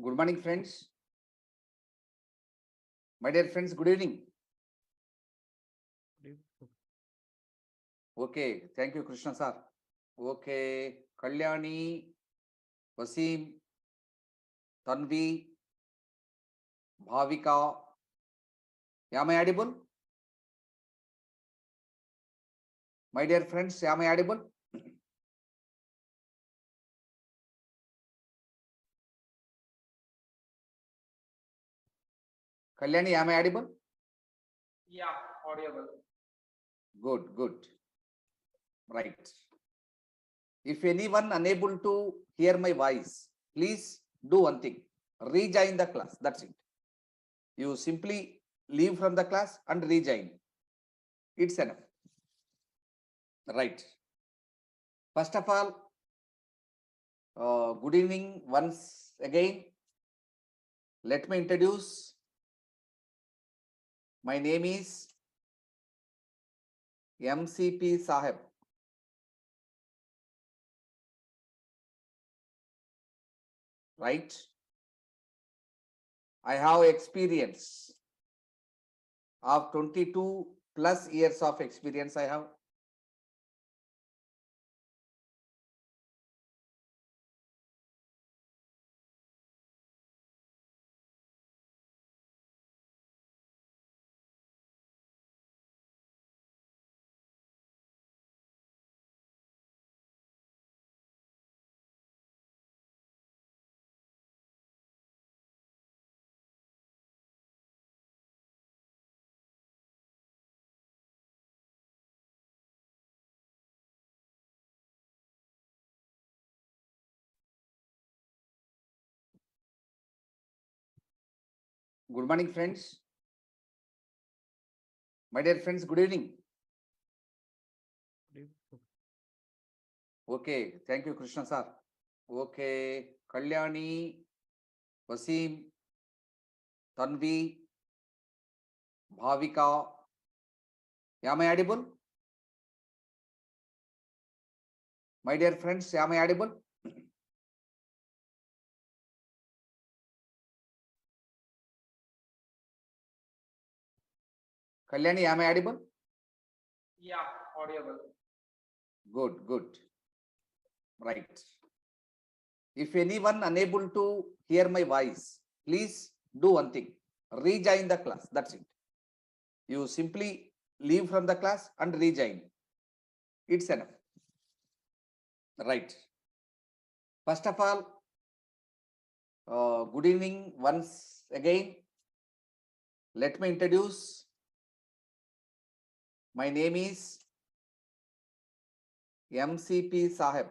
Good morning, friends. My dear friends, good evening. Okay, thank you, Krishna sir. Okay, Kalyani, Vasim, Tanvi, Bhavika. Am I audible? My dear friends, am I audible? Kalyani, am I audible? Yeah, audible. Good, good. Right. If anyone unable to hear my voice, please do one thing. Rejoin the class. That's it. You simply leave from the class and rejoin. It's enough. Right. First of all, good evening once again. Let me introduce. My name is M.C.P. Saheb. Right? I have experience of 22 plus years of experience I have. Good morning, friends. My dear friends, good evening. Okay, thank you, Krishna sir. Okay, Kalyani, Vasim, Tanvi, Bhavika. Am I audible? My dear friends, am I audible? Kalyani, am I audible? Yeah, audible. Good, good. Right. If anyone unable to hear my voice, please do one thing. Rejoin the class. That's it. You simply leave from the class and rejoin. It's enough. Right. First of all, good evening once again. Let me introduce. My name is M.C.P. Saheb.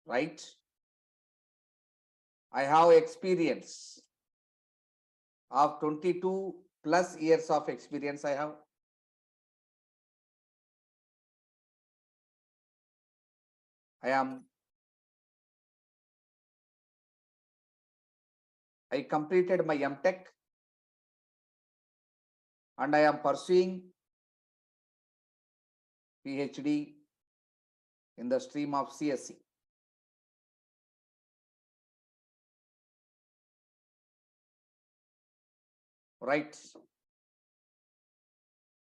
Right? I have experience of 22 plus years of experience I have. I completed my M.Tech and I am pursuing PhD in the stream of CSC. Right?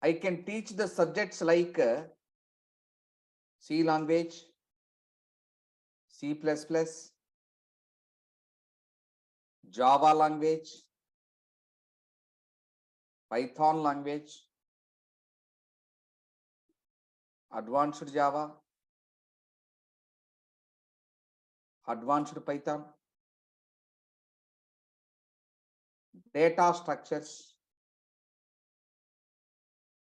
I can teach the subjects like C language, C++, Java language, Python language, advanced Java, advanced Python, data structures,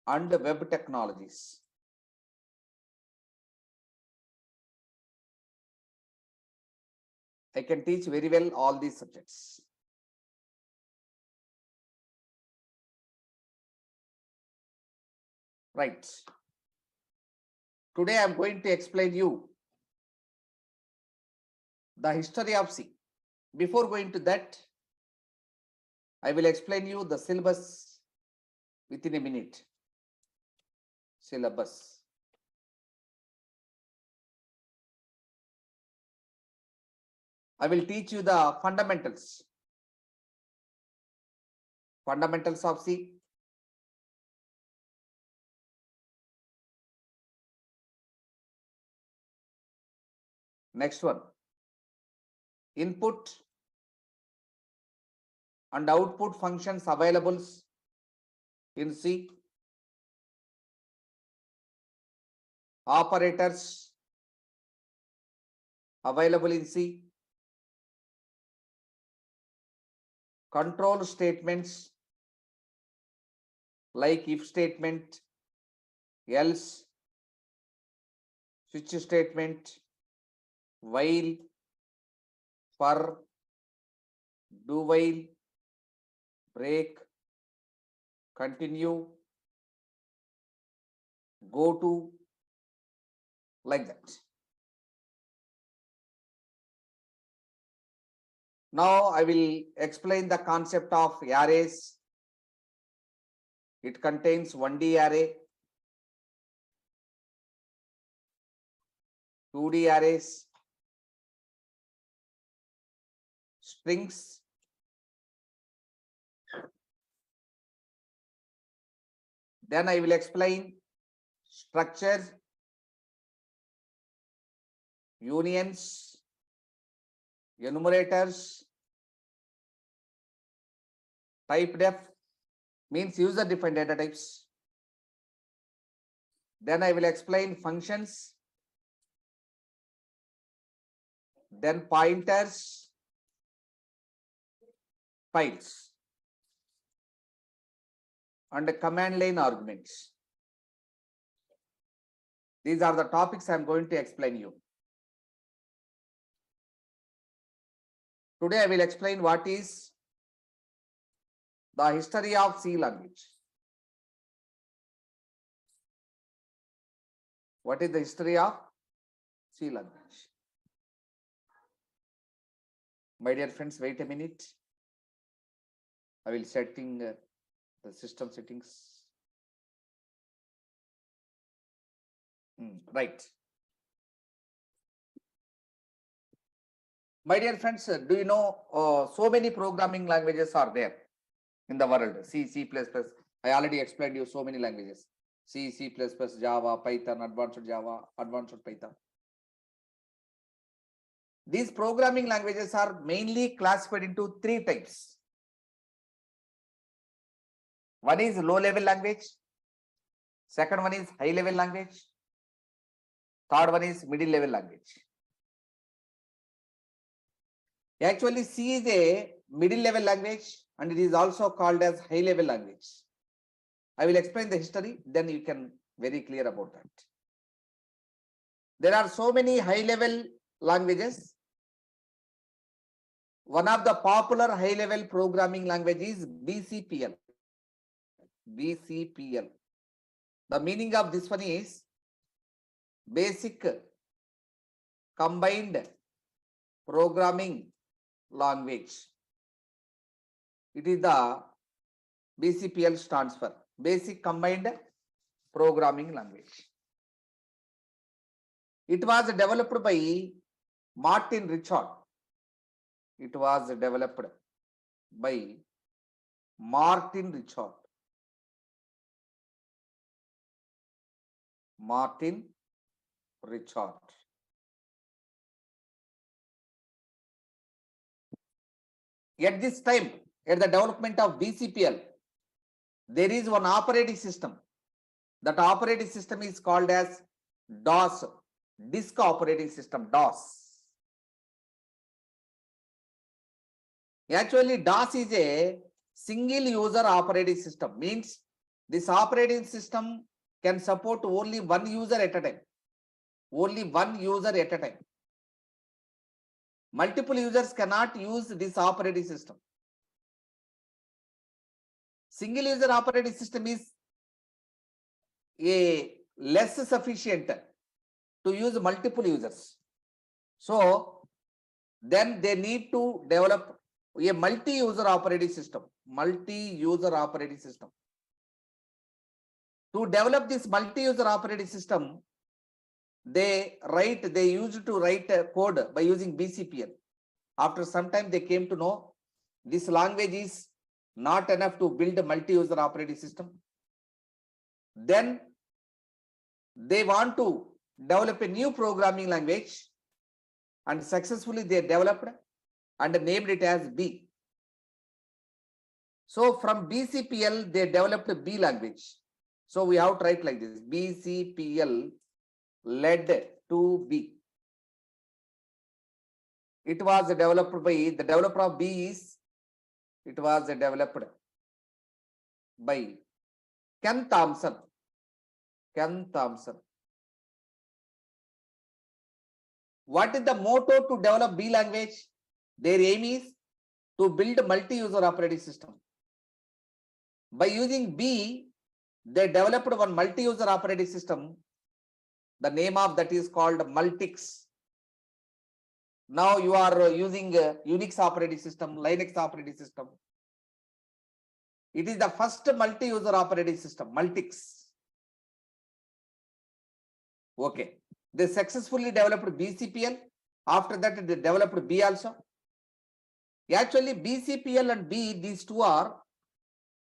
and web technologies. I can teach very well all these subjects. Right. Today I am going to explain you the history of C. Before going to that, I will explain you the syllabus within a minute. Syllabus. I will teach you the fundamentals. Fundamentals of C. Next one. Input and output functions available in C. Operators available in C. Control statements like if statement, else, switch statement, while, for, do while, break, continue, go to, like that. Now I will explain the concept of arrays. It contains 1D array, 2D arrays, strings, then I will explain structure, unions, enumerators, type def means user defined data types. Then I will explain functions, then pointers, files, and command line arguments. These are the topics I am going to explain you. Today I will explain what is the history of C language. What is the history of C language? My dear friends, wait a minute. I will setting the system settings. Right. My dear friends, do you know so many programming languages are there in the world? C, C++. I already explained you so many languages. C, C++, Java, Python, Advanced Java, Advanced Python. These programming languages are mainly classified into 3 types. One is low level language. Second one is high level language. Third one is middle level language. Actually, C is a middle level language and it is also called as high level language. I will explain the history, then you can very clear about that. There are so many high level languages. One of the popular high level programming language is BCPL. BCPL. The meaning of this one is basic combined programming language. It is the BCPL stands for basic combined programming language. It was developed by Martin Richard. It was developed by Martin Richard. Martin Richard. At this time, at the development of BCPL, there is one operating system. That operating system is called as DOS, disk operating system, DOS. Actually, DOS is a single user operating system, means this operating system can support only one user at a time. Only one user at a time. Multiple users cannot use this operating system. Single user operating system is a less sufficient to use multiple users. So then they need to develop a multi-user operating system. Multi-user operating system. To develop this multi-user operating system, they used to write code by using BCPL. After some time, they came to know this language is not enough to build a multi-user operating system. Then they want to develop a new programming language, and successfully they developed and named it as B. So from BCPL, they developed B language. So we have to write like this: BCPL led to B. It was developed by the developer of B is, it was developed by Ken Thompson. Ken Thompson. What is the motto to develop B language? Their aim is to build multi-user operating system. By using B, they developed one multi-user operating system. The name of that is called Multics. Now you are using Unix operating system, Linux operating system. It is the first multi-user operating system, Multics. Okay. They successfully developed BCPL. After that, they developed B also. Actually, BCPL and B, these two are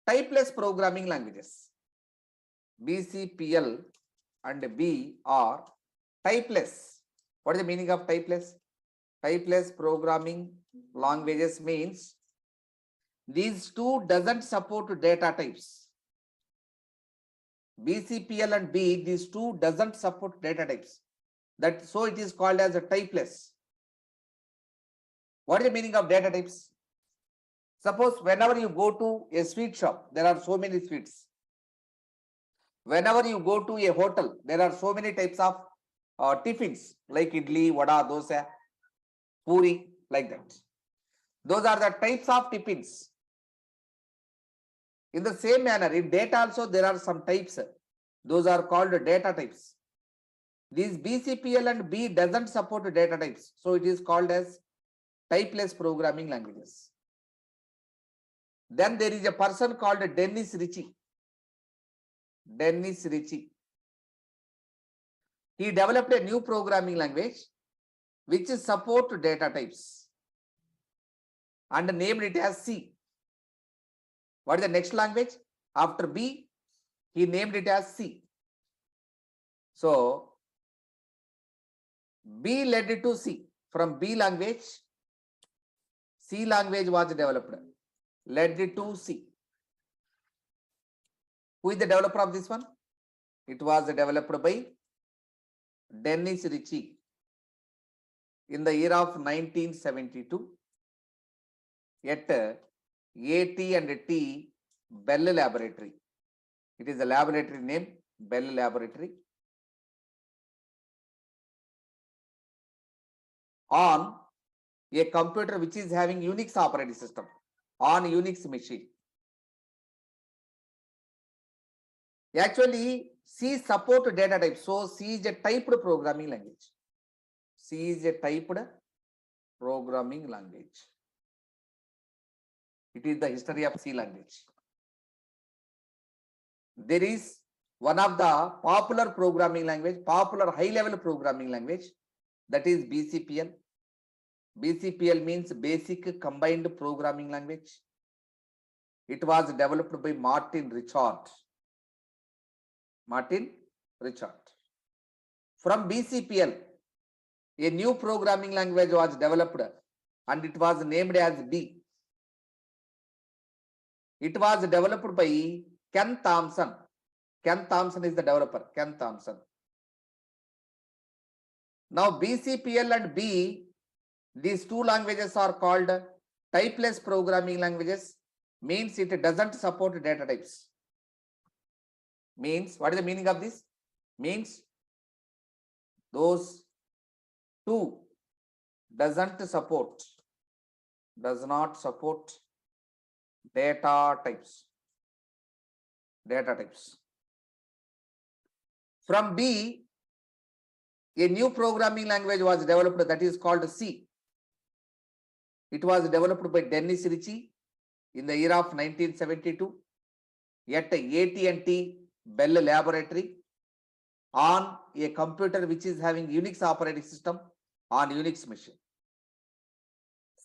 typeless programming languages. BCPL and B are typeless. What is the meaning of typeless? Typeless programming languages means these two doesn't support data types. BCPL and B, these two doesn't support data types. That so it is called as a typeless. What is the meaning of data types? Suppose whenever you go to a sweet shop, there are so many sweets. Whenever you go to a hotel, there are so many types of tiffins like idli, vada, dosa, puri, like that. Those are the types of tiffins. In the same manner, in data also there are some types. Those are called data types. These BCPL and B doesn't support data types. So it is called as typeless programming languages. Then there is a person called Dennis Ritchie. Dennis Ritchie. He developed a new programming language which support data types and named it as C. What is the next language? After B, he named it as C. So B led to C. From B language, C language was developed, led to C. Who is the developer of this one? It was developed by Dennis Ritchie in the year of 1972 at AT&T Bell Laboratory. It is a laboratory name, Bell Laboratory. On a computer which is having Unix operating system, on Unix machine. Actually, C support data type. So C is a typed programming language. C is a typed programming language. It is the history of C language. There is one of the popular programming language, popular high-level programming language, that is BCPL. BCPL means Basic Combined Programming Language. It was developed by Martin Richard. Martin Richard. From BCPL, a new programming language was developed and it was named as B. It was developed by Ken Thompson. Ken Thompson is the developer, Ken Thompson. Now BCPL and B, these two languages are called typeless programming languages, means it doesn't support data types. Means, what is the meaning of this? Means those two does not support data types. Data types. From B, a new programming language was developed that is called C. It was developed by Dennis Ritchie in the year of 1972 at AT&T Bell Laboratory on a computer which is having Unix operating system on Unix machine.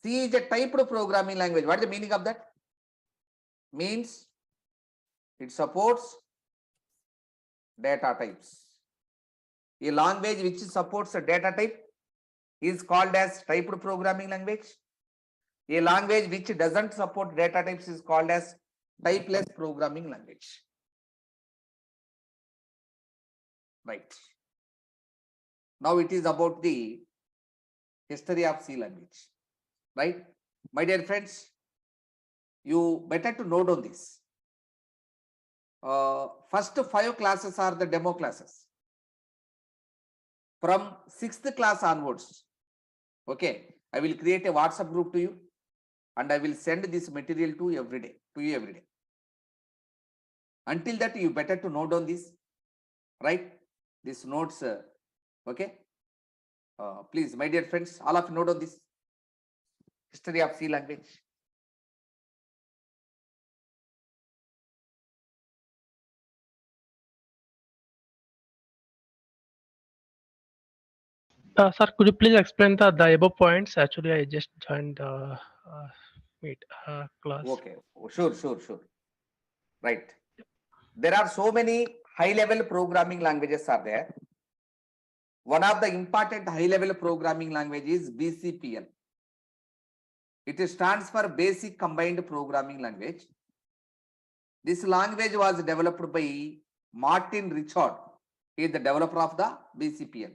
C is a typed programming language. What is the meaning of that? Means it supports data types. A language which supports a data type is called as typed programming language. A language which doesn't support data types is called as typeless programming language. Right. Now it is about the history of C language. Right. My dear friends, you better to note on this. First 5 classes are the demo classes. From 6th class onwards, okay, I will create a WhatsApp group to you and I will send this material to you every day. Until that, you better to note on this, right? These notes, okay? Please, my dear friends, all of you note on this history of C language. Sir, could you please explain the above points? Actually, I just joined the meet class. Okay, sure. Right. There are so many high-level programming languages are there. One of the important high-level programming language is BCPL. It stands for Basic Combined Programming Language. This language was developed by Martin Richard. He is the developer of the BCPL.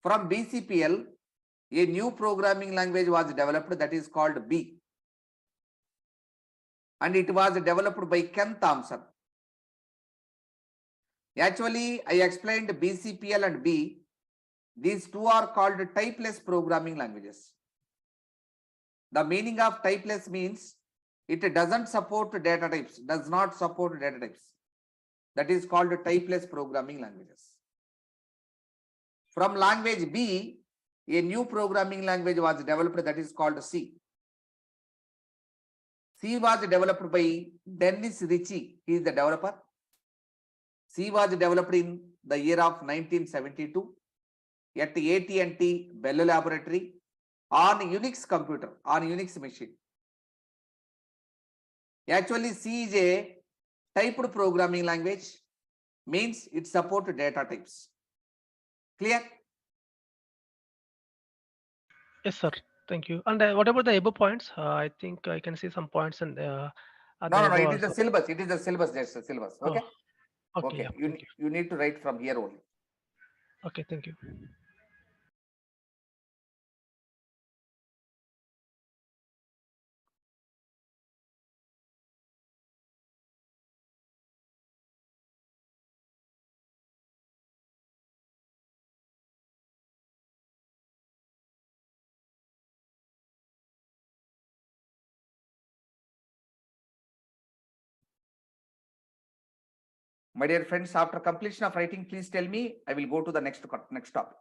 From BCPL, a new programming language was developed that is called B. And it was developed by Ken Thompson. Actually, I explained BCPL and B. These two are called typeless programming languages. The meaning of typeless means it doesn't support data types, does not support data types. That is called typeless programming languages. From language B, a new programming language was developed that is called C. C was developed by Dennis Ritchie. He is the developer. C was developed in the year of 1972 at AT&T Bell Laboratory on Unix computer, on Unix machine. Actually, C is a typed programming language, means it supports data types. Clear? Yes, sir. Thank you. And what about the above points? I think I can see some points in No, above it is the also. syllabus. It is the syllabus. That's the syllabus. Okay. Oh, Okay. yeah, thank you. You need to write from here only. Okay, thank you. My dear friends, after completion of writing, please tell me. I will go to the next topic.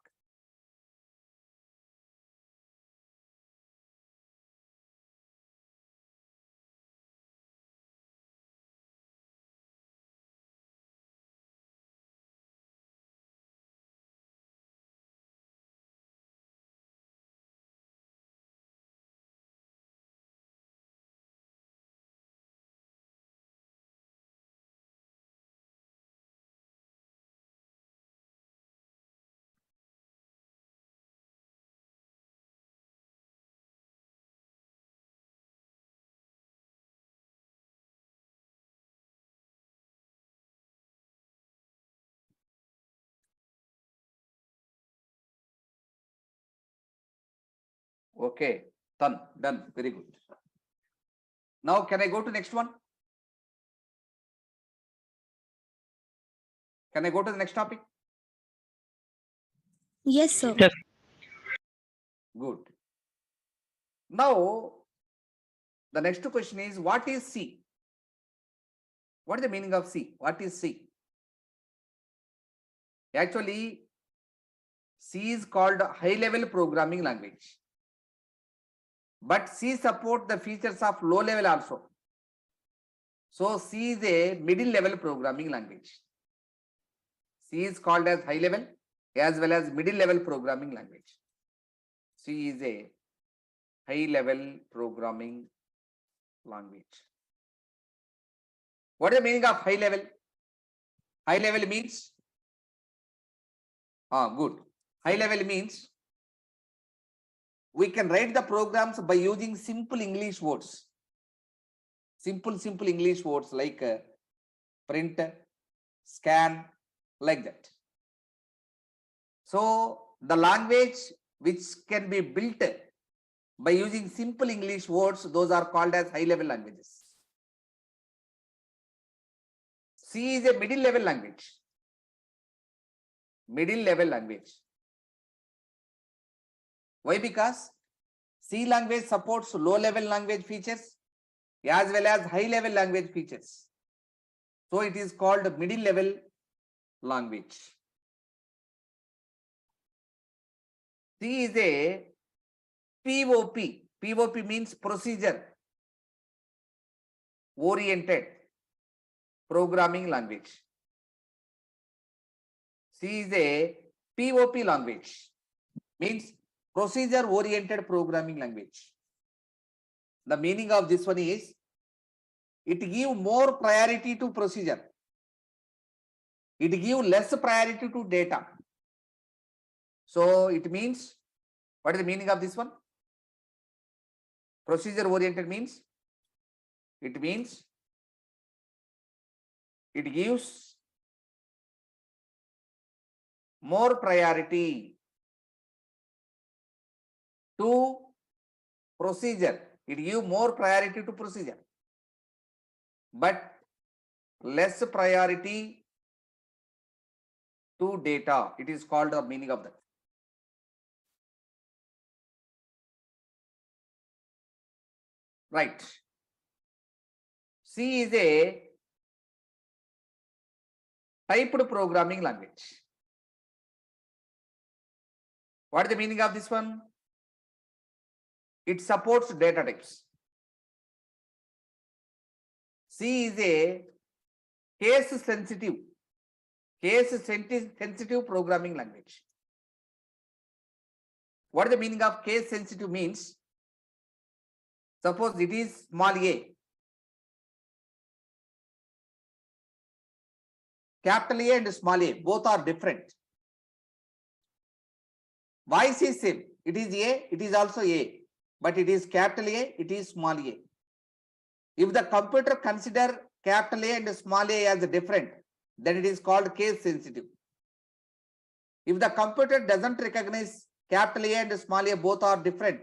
Okay, done. Very good. Now, can I go to next one? Can I go to the next topic? Yes, sir. Yes. Good. Now, the next question is, what is C? What is the meaning of C? What is C? Actually, C is called high-level programming language. But C supports the features of low level also. So C is a middle level programming language. C is called as high level as well as middle level programming language. C is a high level programming language. What is the meaning of high level? High level means, good. High level means we can write the programs by using simple English words. Simple English words like print, scan, like that. So the language which can be built by using simple English words, those are called as high level languages. C is a middle level language. Middle level language. Why? Because C language supports low level language features as well as high level language features. So it is called middle level language. C is a POP. POP means procedure oriented programming language. C is a POP language, means procedure oriented programming language. The meaning of this one is it gives more priority to procedure. It gives less priority to data. So it means, what is the meaning of this one? Procedure oriented means, it means it gives more priority to procedure. It gives more priority to procedure, but less priority to data. It is called the meaning of that. Right. C is a typed programming language. What is the meaning of this one? It supports data types. C is a case sensitive programming language. What is the meaning of case sensitive means? Suppose it is small a. Capital A and small a, both are different. Voice is same. It is A, it is also A. But it is capital A, it is small a. If the computer consider capital A and small a as different, then it is called case sensitive. If the computer doesn't recognize capital A and small a both are different,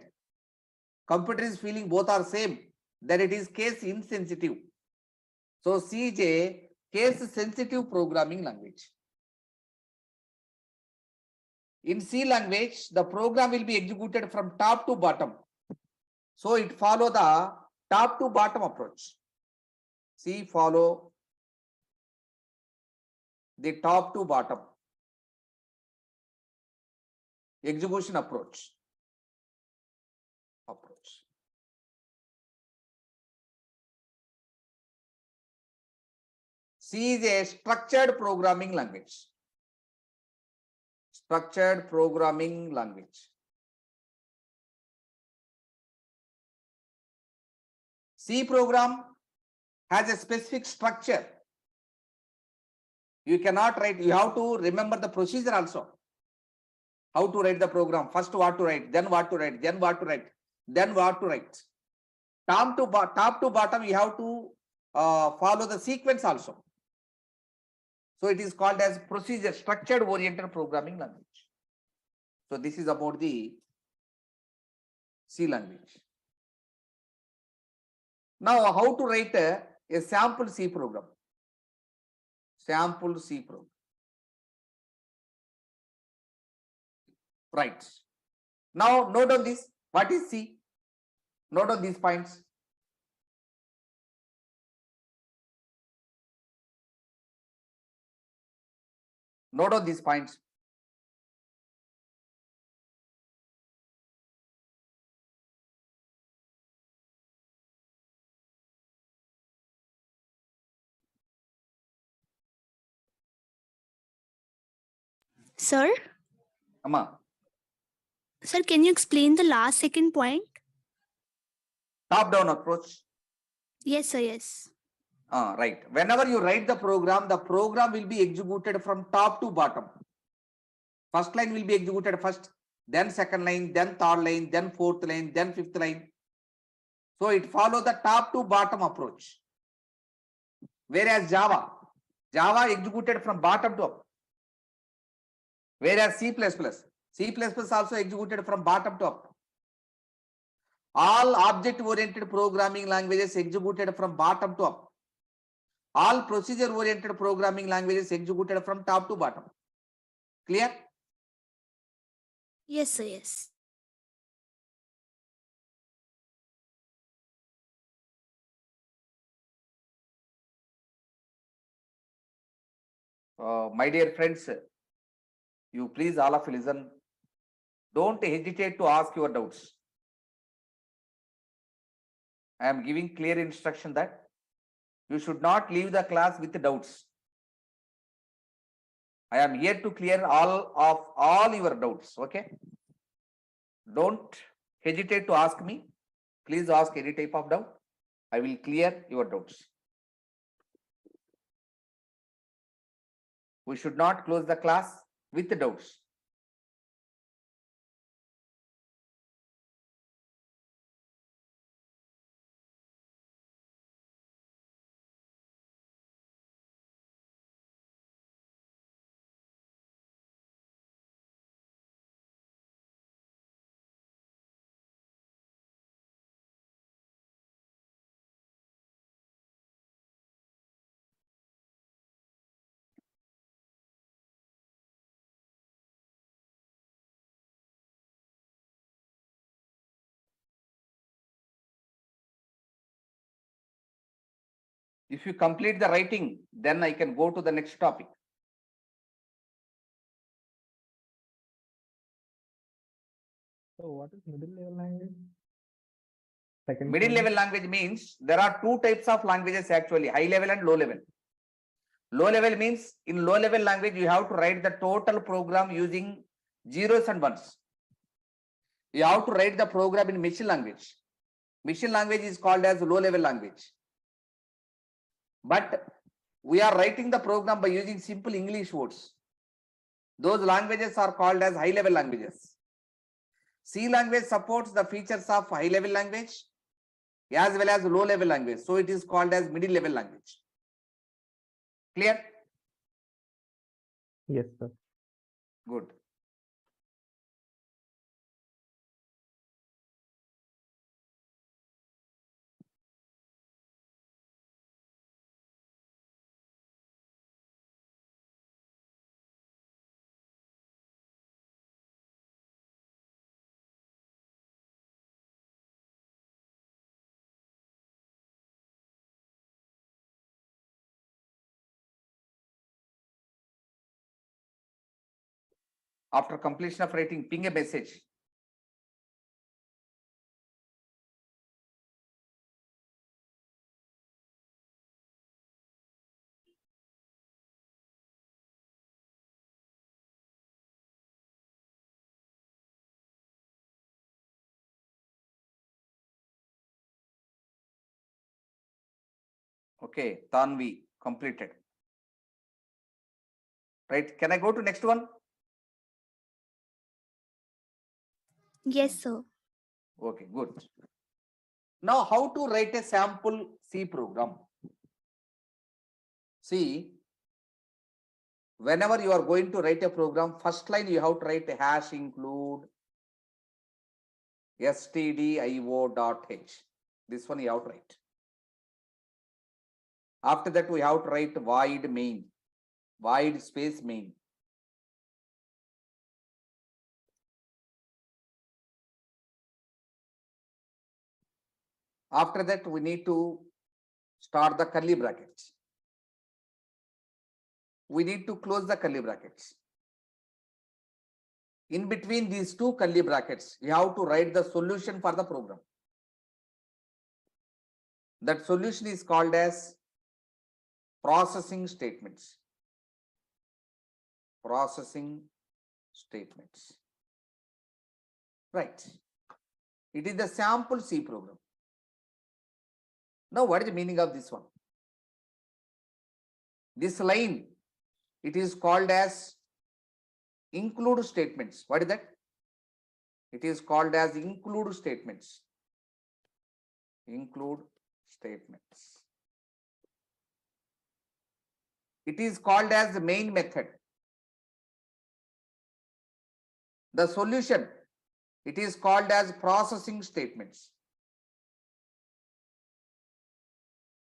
computer is feeling both are same, then it is case insensitive. So C is a case sensitive programming language. In C language, the program will be executed from top to bottom. So it follow the top to bottom approach. C follow the top to bottom execution approach. C is a structured programming language. Structured programming language. C program has a specific structure. You cannot write, you have to remember the procedure also. How to write the program, first what to write, then what to write, then what to write, then what to write. Top to bottom, you have to follow the sequence also. So it is called as procedure, structured oriented programming language. So this is about the C language. Now how to write a sample C program. Sample C program. Right. Now note down this. What is C? Note down these points. Note down these points. Sir? Amma. Sir, can you explain the last second point? Top down approach. Yes, sir. Yes. Right. Whenever you write the program will be executed from top to bottom. First line will be executed first, then second line, then third line, then fourth line, then fifth line. So it follows the top to bottom approach. Whereas Java executed from bottom to up. Whereas C++ also executed from bottom to up. All object-oriented programming languages executed from bottom to up. All procedure-oriented programming languages executed from top to bottom. Clear? Yes, sir. Yes. My dear friends, you please all of you listen. Don't hesitate to ask your doubts. I am giving clear instruction that you should not leave the class with doubts. I am here to clear all your doubts. Okay. Don't hesitate to ask me. Please ask any type of doubt. I will clear your doubts. We should not close the class with the doubts. If you complete the writing, then I can go to the next topic. So what is middle level language? Middle level language means there are two types of languages actually, high level and low level. Low level means in low level language, you have to write the total program using zeros and ones. You have to write the program in machine language. Machine language is called as low level language. But we are writing the program by using simple English words. Those languages are called as high level languages. C language supports the features of high level language as well as low level language. So it is called as middle level language. Clear? Yes, sir. Good. After completion of writing, ping a message. Okay, Tanvi completed. Right? Can I go to next one? Yes, sir. Okay, good. Now, how to write a sample C program? See, whenever you are going to write a program, first line you have to write a hash include stdio.h. This one you have to write. After that, we have to write void main, void space main. After that, we need to start the curly brackets. We need to close the curly brackets. In between these two curly brackets, you have to write the solution for the program. That solution is called as processing statements. Processing statements. Right. It is the sample C program. Now, what is the meaning of this one? This line, it is called as include statements. What is that? It is called as include statements. Include statements. It is called as the main method. The solution, it is called as processing statements.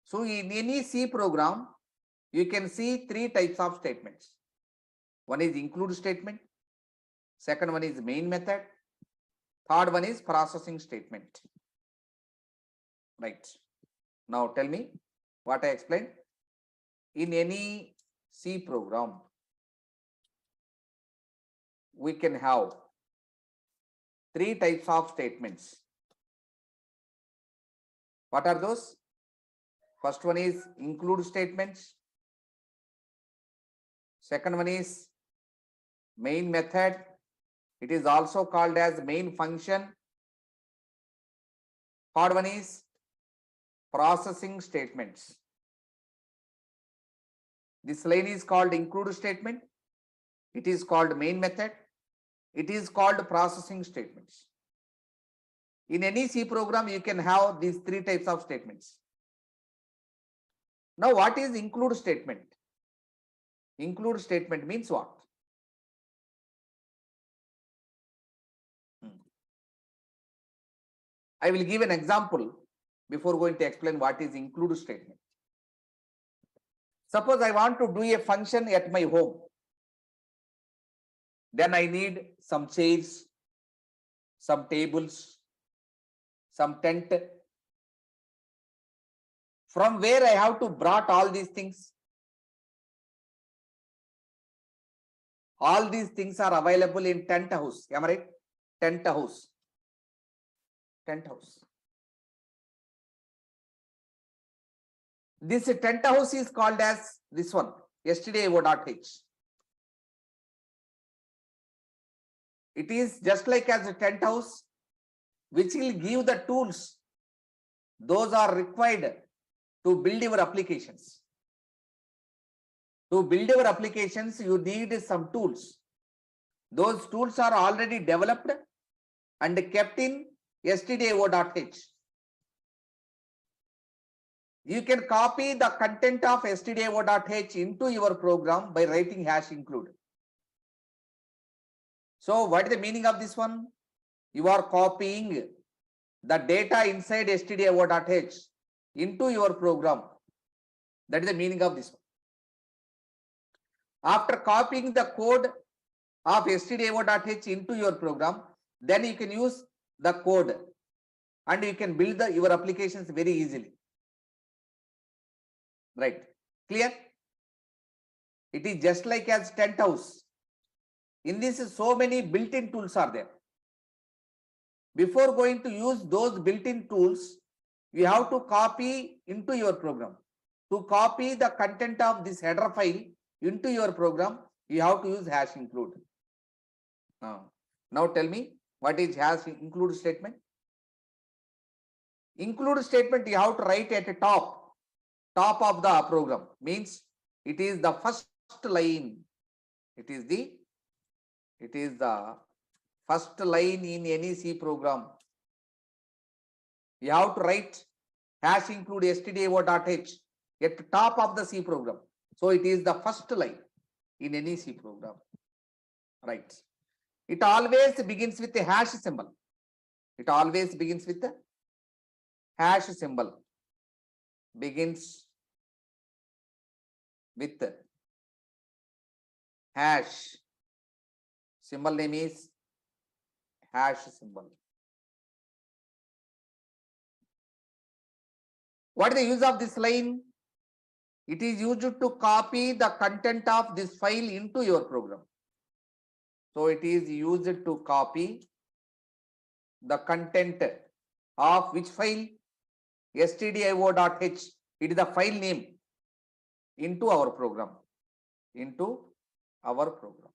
So in any C program, you can see three types of statements. One is include statement. Second one is main method. Third one is processing statement. Right. Now tell me what I explained. In any C program, we can have three types of statements. What are those? First one is include statements. Second one is main method. It is also called as main function. Third one is processing statements. This line is called include statement. It is called main method. It is called processing statements. In any C program, you can have these three types of statements. Now, what is include statement? Include statement means what? I will give an example before going to explain what is include statement. Suppose I want to do a function at my home. Then I need some chairs, some tables, some tent. From where I have to brought all these things? All these things are available in tent house. Am I right? Tent house. Tent house. This tent house is called as this one, stdio.h. It is just like as a tent house, which will give the tools. Those are required to build your applications. To build your applications, you need some tools. Those tools are already developed and kept in stdio.h. You can copy the content of stdio.h into your program by writing hash include. So what is the meaning of this one? You are copying the data inside stdio.h into your program. That is the meaning of this one. After copying the code of stdio.h into your program, then you can use the code and you can build your applications very easily. Right? Clear? It is just like as tent house. In this, so many built-in tools are there. Before going to use those built-in tools, you have to copy into your program. To copy the content of this header file into your program, you have to use hash include. Now tell me, what is hash include statement? Include statement you have to write at the top of the program. Means it is the first line. It is the first line in any C program. You have to write hash include stdio.h at the top of the C program. So it is the first line in any C program. Right. It always begins with a hash symbol. It always begins with a hash symbol. Begins with hash. Symbol name is hash symbol. What is the use of this line? It is used to copy the content of this file into your program. So it is used to copy the content of which file? stdio.h. It is the file name into our program. Into our program.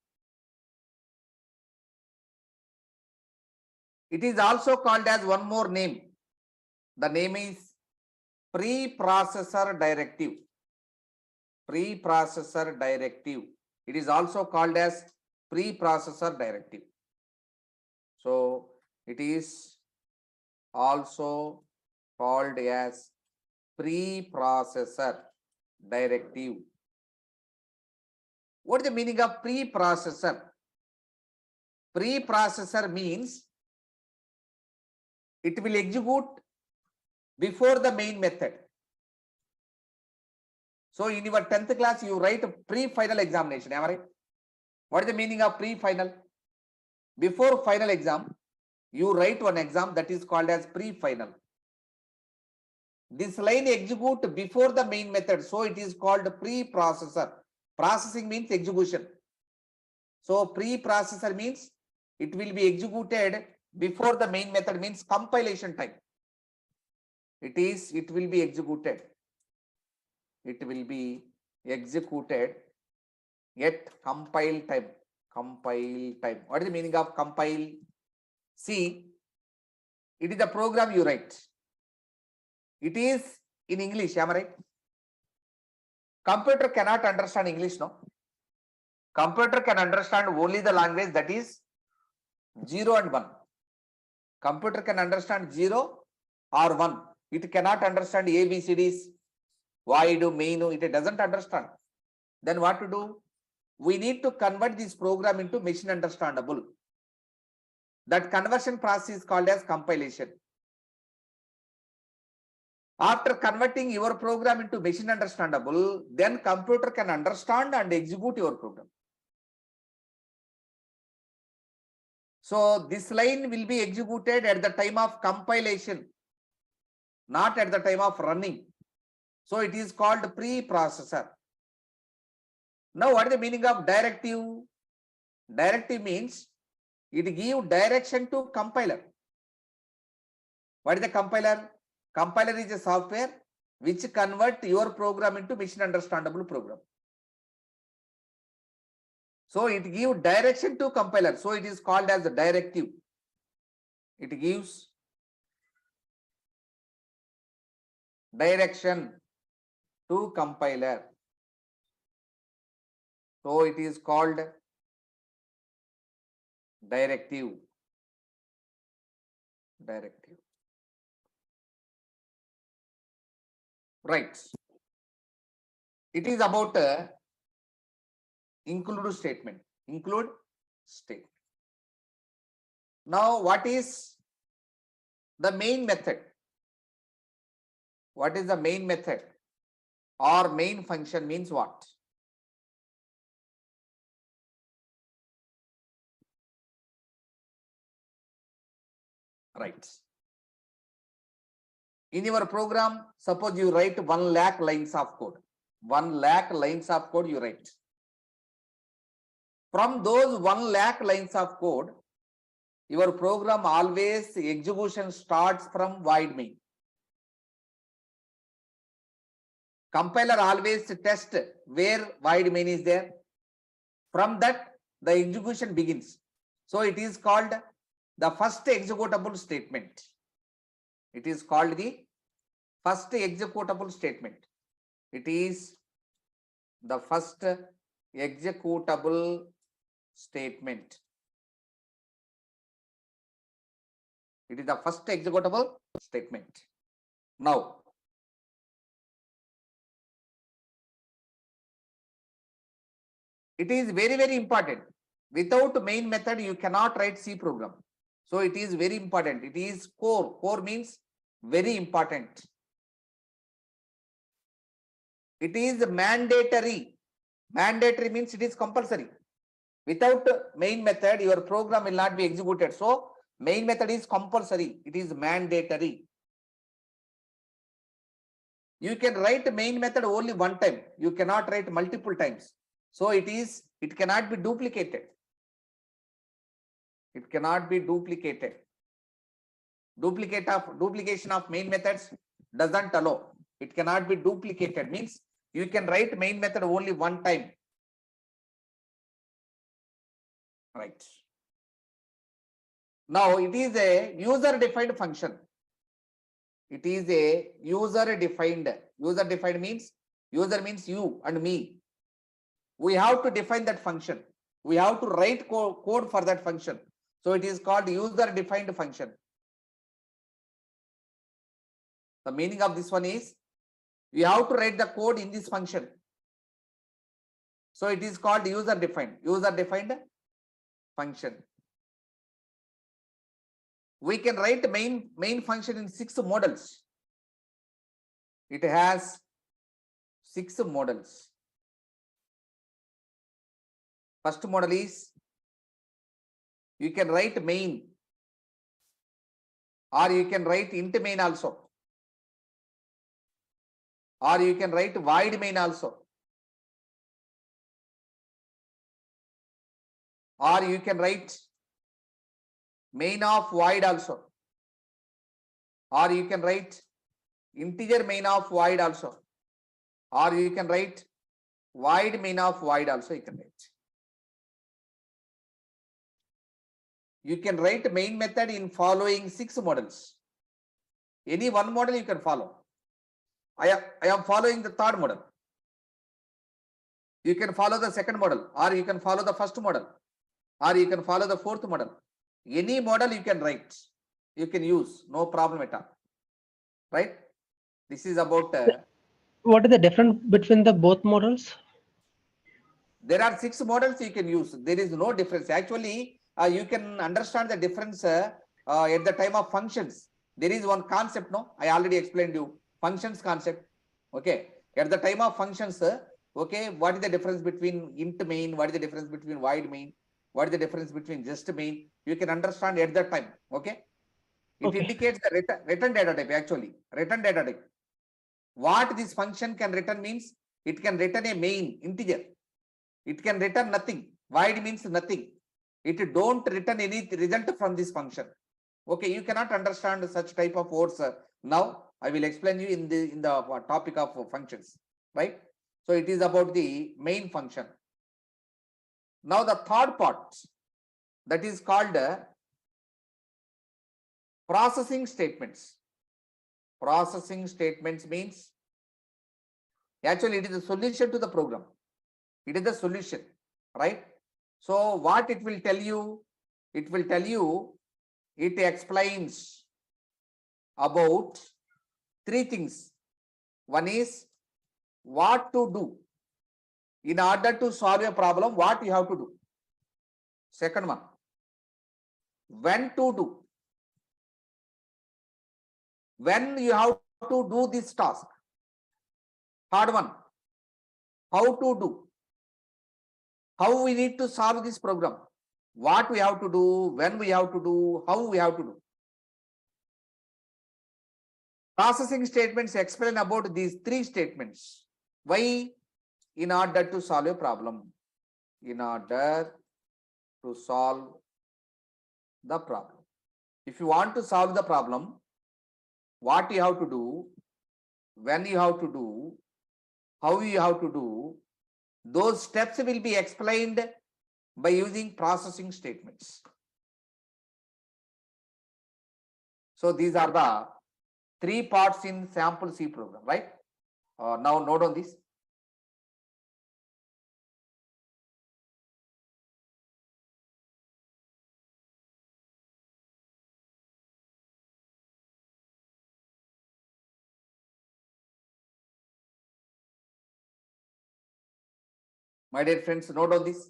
It is also called as one more name. The name is preprocessor directive. Preprocessor directive. It is also called as preprocessor directive. So it is also called as preprocessor directive. What is the meaning of preprocessor? Preprocessor means it will execute before the main method. So in your 10th class, you write pre-final examination. Am I right? What is the meaning of pre-final? Before final exam, you write one exam that is called as pre-final. This line execute before the main method, so it is called preprocessor. Processing means execution. So preprocessor means it will be executed before the main method, means compilation time. It will be executed. It will be executed at compile time. Compile time. What is the meaning of compile? See, it is the program you write. It is in English, am I right? Computer cannot understand English, no? Computer can understand only the language that is 0 and 1. Computer can understand 0 or 1. It cannot understand ABCDs, void, main, it doesn't understand. Then what to do? We need to convert this program into machine understandable. That conversion process is called as compilation. After converting your program into machine understandable, then computer can understand and execute your program. So this line will be executed at the time of compilation, not at the time of running. So it is called preprocessor. Now what is the meaning of directive? Directive means it gives direction to compiler. What is the compiler? Compiler is a software which convert your program into machine understandable program. So it gives direction to compiler. So it is called as a directive. It gives direction to compiler. So it is called directive. Directive. Right. It is about include statement. Include statement. Now, what is the main method? What is the main method or main function means what? Right. In your program, suppose you write 1 lakh lines of code. 1 lakh lines of code you write. From those 1 lakh lines of code, your program always execution starts from void main. Compiler always test where void main is there. From that, the execution begins. So it is called the first executable statement. It is called the first executable statement. It is the first executable statement. It is the first executable statement. Now, it is very, very important. Without main method, you cannot write C program. So it is very important. It is core. Core means very important. It is mandatory. Mandatory means it is compulsory. Without main method, your program will not be executed. So main method is compulsory. It is mandatory. You can write main method only one time. You cannot write multiple times. So it cannot be duplicated. It cannot be duplicated. Duplication of main methods doesn't allow. It cannot be duplicated means you can write main method only one time. Right. Now it is a user defined function. It is a user defined. User defined means user means you and me. We have to define that function. We have to write code for that function. So it is called user defined function. The meaning of this one is you have to write the code in this function. So it is called user defined function. We can write main function in 6 models. It has 6 models. First model is you can write main, or you can write int main also, or you can write void main also, or you can write main of void also, or you can write integer main of void also, or you can write void main of void also. You can write. You can write main method in following 6 models. Any one model you can follow. I am following the 3rd model. You can follow the 2nd model, or you can follow the 1st model, or you can follow the 4th model. Any model you can write, you can use, no problem at all. Right? This is about. What is the difference between the both models? There are 6 models you can use. There is no difference. Actually, you can understand the difference at the time of functions. There is one concept, no? I already explained you. Functions concept. Okay. At the time of functions, okay, what is the difference between int main? What is the difference between void main? What is the difference between just main? You can understand at that time. Okay. It Okay. indicates the return data type, actually. Return data type. What this function can return means it can return a main integer. It can return nothing. Void means nothing. It don't return any result from this function. Okay, you cannot understand such type of words. Now I will explain you in the topic of functions, right? So it is about the main function. Now the 3rd part, that is called processing statements. Processing statements means actually it is a solution to the program. It is the solution, right? So what it will tell you? It will tell you, it explains about 3 things. One is what to do in order to solve a problem, what you have to do. Second one, when to do. When you have to do this task. Third one, how to do. How we need to solve this program. What we have to do, when we have to do, how we have to do. Processing statements explain about these 3 statements. Why? In order to solve a problem. In order to solve the problem. If you want to solve the problem, what you have to do, when you have to do, how you have to do, those steps will be explained by using processing statements. So these are the 3 parts in sample C program, right? Now note on this. My dear friends, note on this.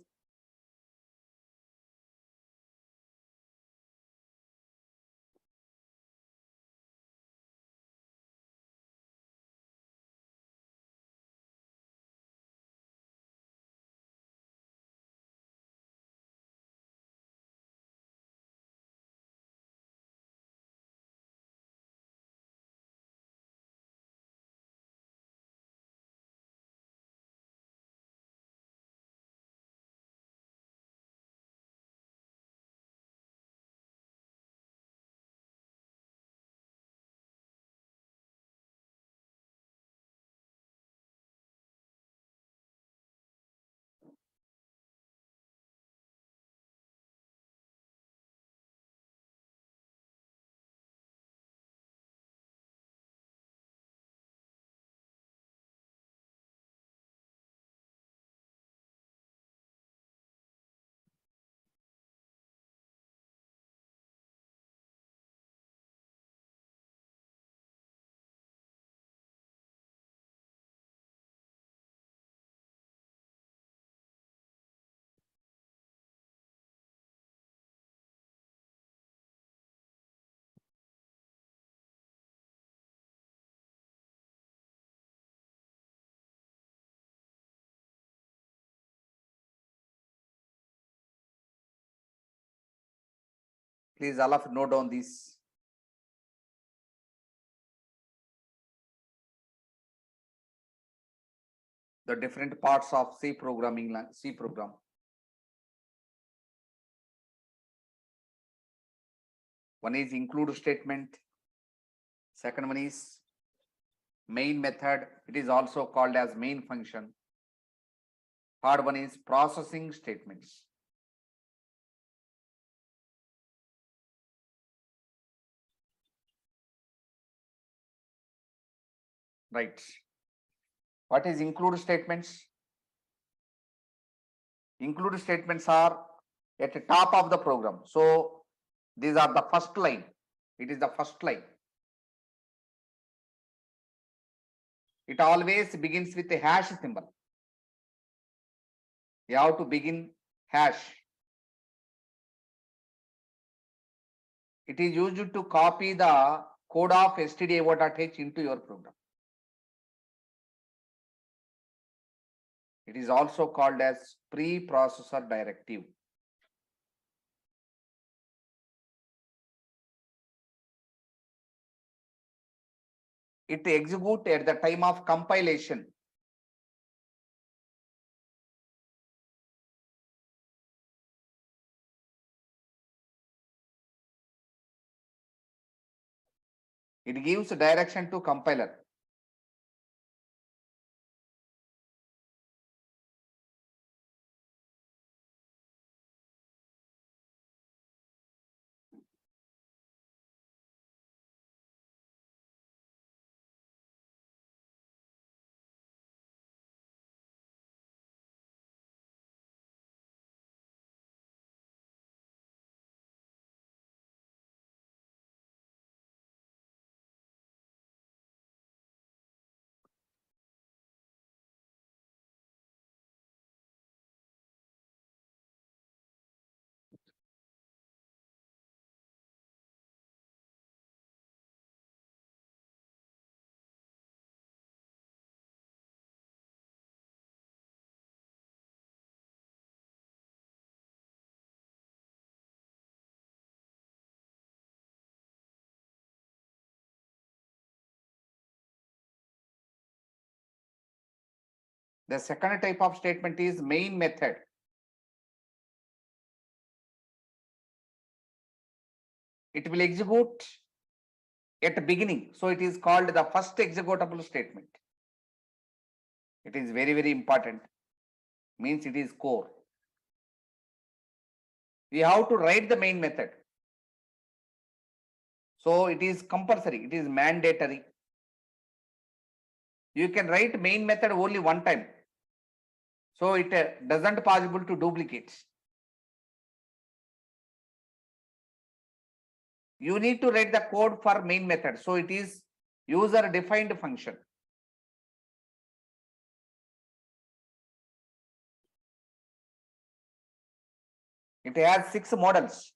Please all of you note down this. The different parts of C programming, C program. One is include statement. Second one is main method. It is also called as main function. Third one is processing statements. Right. What is include statements? Include statements are at the top of the program. So these are the first line. It is the first line. It always begins with a hash symbol. You have to begin hash. It is used to copy the code of stdio.h into your program. It is also called as preprocessor directive. It executes at the time of compilation. It gives direction to compiler. The second type of statement is main method. It will execute at the beginning. So it is called the first executable statement. It is very, very important. Means it is core. We have to write the main method. So it is compulsory. It is mandatory. You can write main method only one time. So it doesn't possible to duplicate. You need to write the code for main method. So it is user defined function. It has 6 models.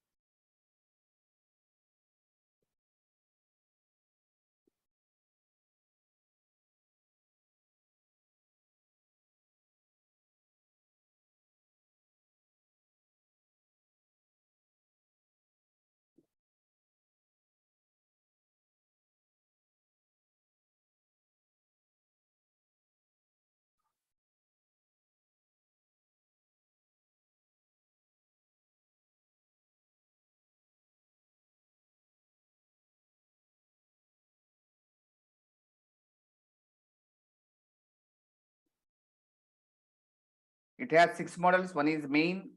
It has 6 models. One is main,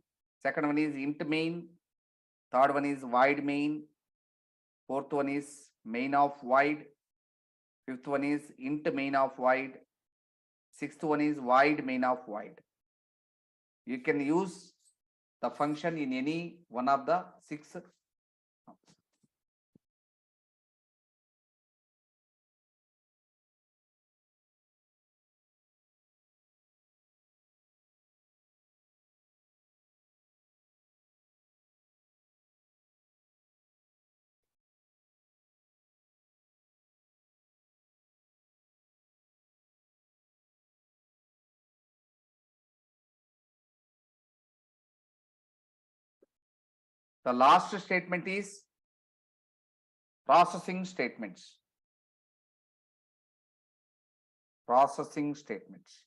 second one is int main, third one is void main, fourth one is main of void, fifth one is int main of void, sixth one is void main of void. You can use the function in any one of the 6. The last statement is processing statements. Processing statements.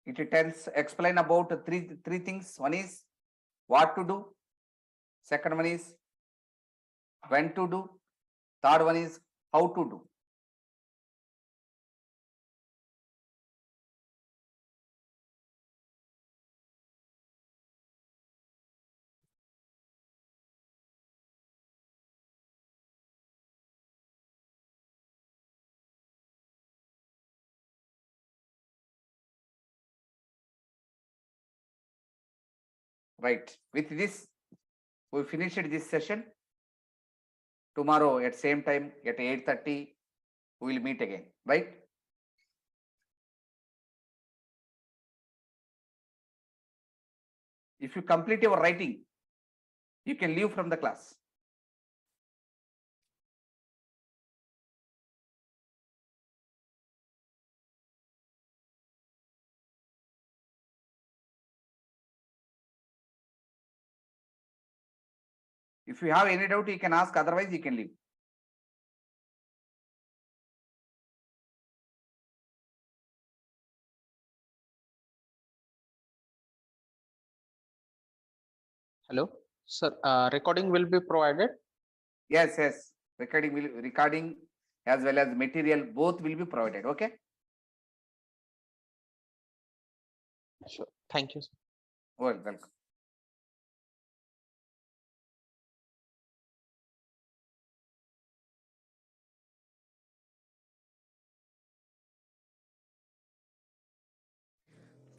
It tells, explain about three things. One is what to do. Second one is when to do. Third one is how to do. Right. With this, we finished this session. Tomorrow at same time at 8:30, we will meet again. Right? If you complete your writing, you can leave from the class. If you have any doubt, you can ask. Otherwise, you can leave. Hello, sir. Recording will be provided. Yes, yes. Recording as well as material both will be provided. Okay. Sure. Thank you. Well, welcome.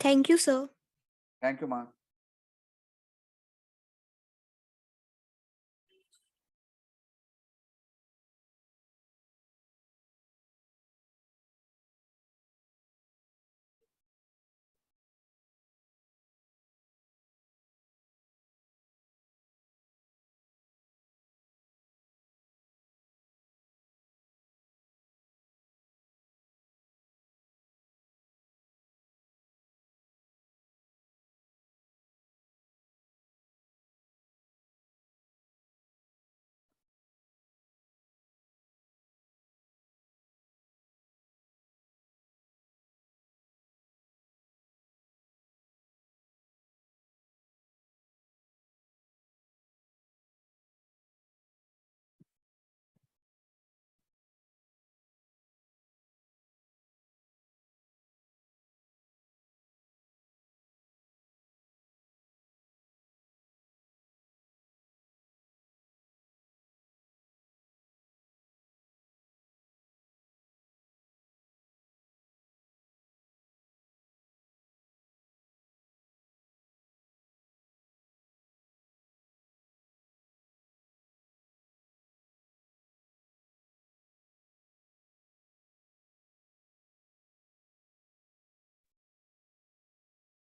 Thank you, sir. Thank you, ma.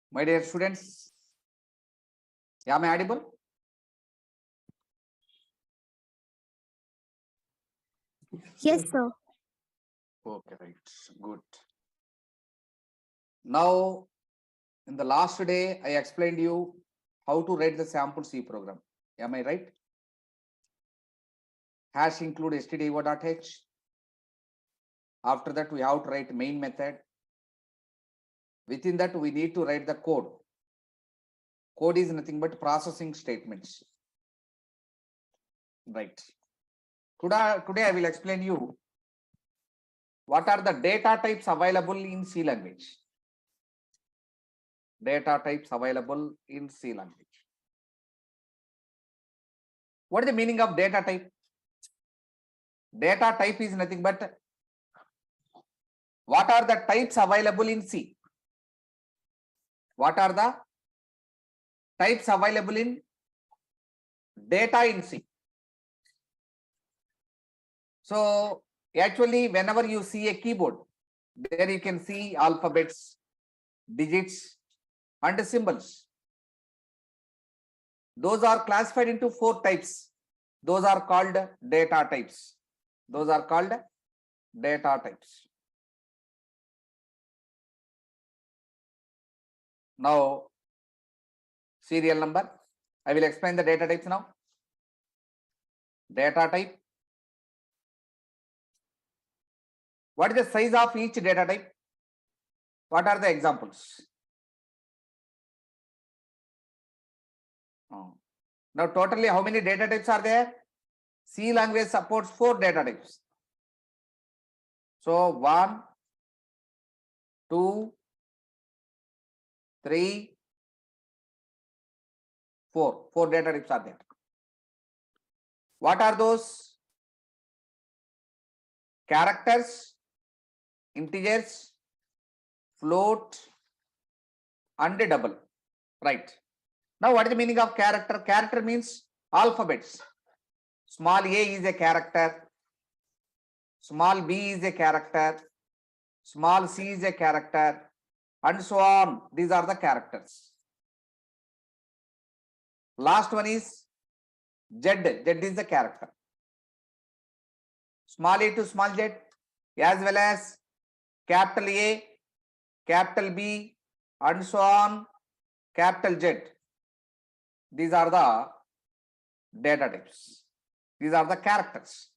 My dear students, am I audible? Yes, sir. Okay, right. Good. Now, in the last day, I explained you how to write the sample C program. Am I right? Hash include stdio.h. After that, we have to write main method. Within that, we need to write the code. Code is nothing but processing statements. Right. Today I will explain you what are the data types available in C language. Data types available in C language. What is the meaning of data type? Data type is nothing but what are the types available in C? What are the types available in data in C? So actually, whenever you see a keyboard, there you can see alphabets, digits, and symbols. Those are classified into 4 types. Those are called data types. Those are called data types. Now, serial number. I will explain the data types now. Data type. What is the size of each data type? What are the examples? Oh. Now, totally how many data types are there? C language supports 4 data types. So 1, 2, 3, 4. 4 data types are there. What are those? Characters, integers, float, and double. Right. Now, what is the meaning of character? Character means alphabets. Small a is a character. Small b is a character. Small c is a character. And so on. These are the characters. Last one is Z. Z is the character. Small a to small z, as well as capital A, capital B, and so on, capital Z. These are the data types. These are the characters.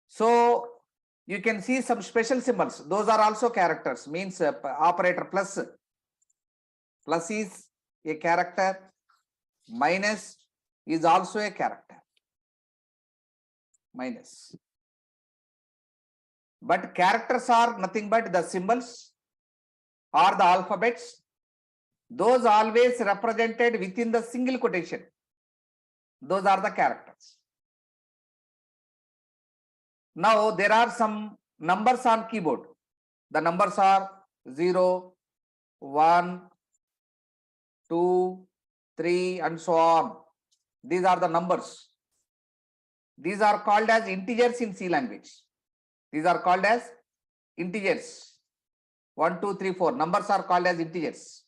So you can see some special symbols. Those are also characters. Means operator plus. Plus is a character. Minus is also a character. Minus. But characters are nothing but the symbols or the alphabets. Those always represented within the single quotation. Those are the characters. Now there are some numbers on keyboard. The numbers are 0, 1, 2, 3, and so on. These are the numbers. These are called as integers in C language. These are called as integers. 1, 2, 3, 4. Numbers are called as integers.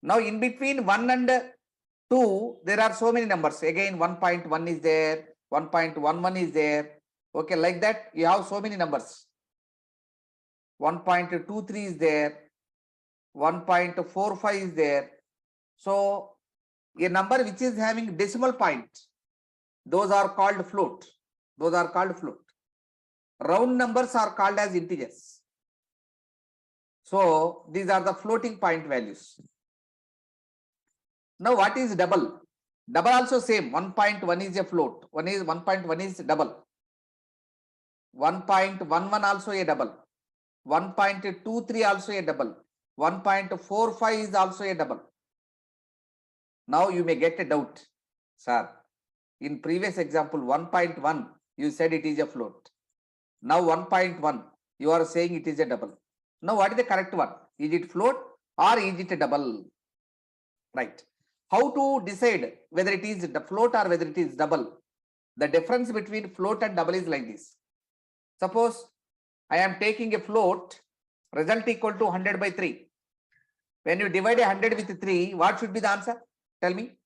Now in between 1 and 2, there are so many numbers. Again, 1.1 is there, 1.11 is there. Okay, like that, you have so many numbers. 1.23 is there, 1.45 is there. So a number which is having decimal point, those are called float. Those are called float. Round numbers are called as integers. So these are the floating point values. Now what is double? Double also same. 1.1 is a float. 1.1 is double. 1.11 also a double. 1.23 also a double. 1.45 is also a double. Now you may get a doubt, sir. In previous example 1.1 you said it is a float. Now 1.1 you are saying it is a double. Now what is the correct one? Is it float or is it a double? Right. How to decide whether it is the float or whether it is double? The difference between float and double is like this. Suppose I am taking a float, result equal to 100 by 3. When you divide 100 with 3, what should be the answer? Tell me.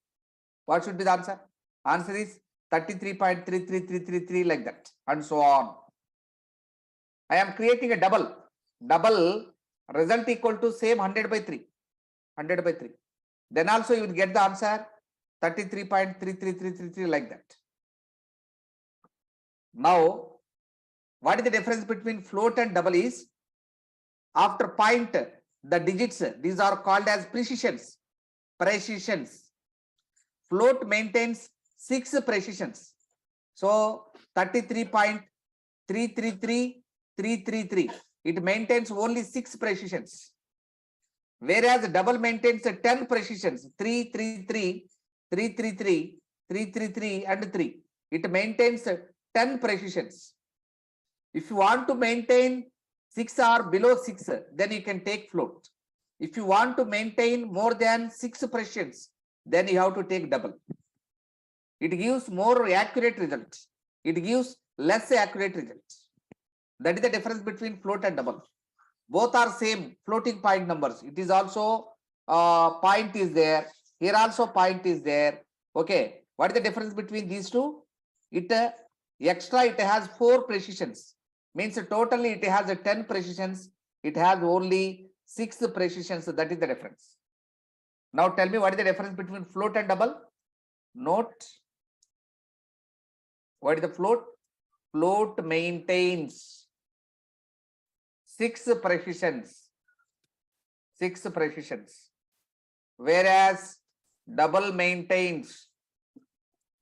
What should be the answer? Answer is 33.33333 like that, and so on. I am creating a double. Double result equal to same 100 by 3. 100 by 3. Then also you will get the answer 33.33333 like that. Now, what is the difference between float and double is, after point, the digits, these are called as precisions. Precisions. Float maintains 6 precisions. So 33.333333. It maintains only 6 precisions. Whereas double maintains 10 precisions. 333, 333, 333, and 3. It maintains 10 precisions. If you want to maintain 6 or below 6, then you can take float. If you want to maintain more than 6 precisions, then you have to take double. It gives more accurate results. It gives less accurate results. That is the difference between float and double. Both are same floating point numbers. It is also point is there. Here also point is there. Okay. What is the difference between these two? It extra, it has 4 precisions. Means totally it has 10 precisions. it has only 6 precisions. That is the difference. Now tell me what is the difference between float and double? Note. What is the float? Float maintains 6 precisions. 6 precisions. Whereas double maintains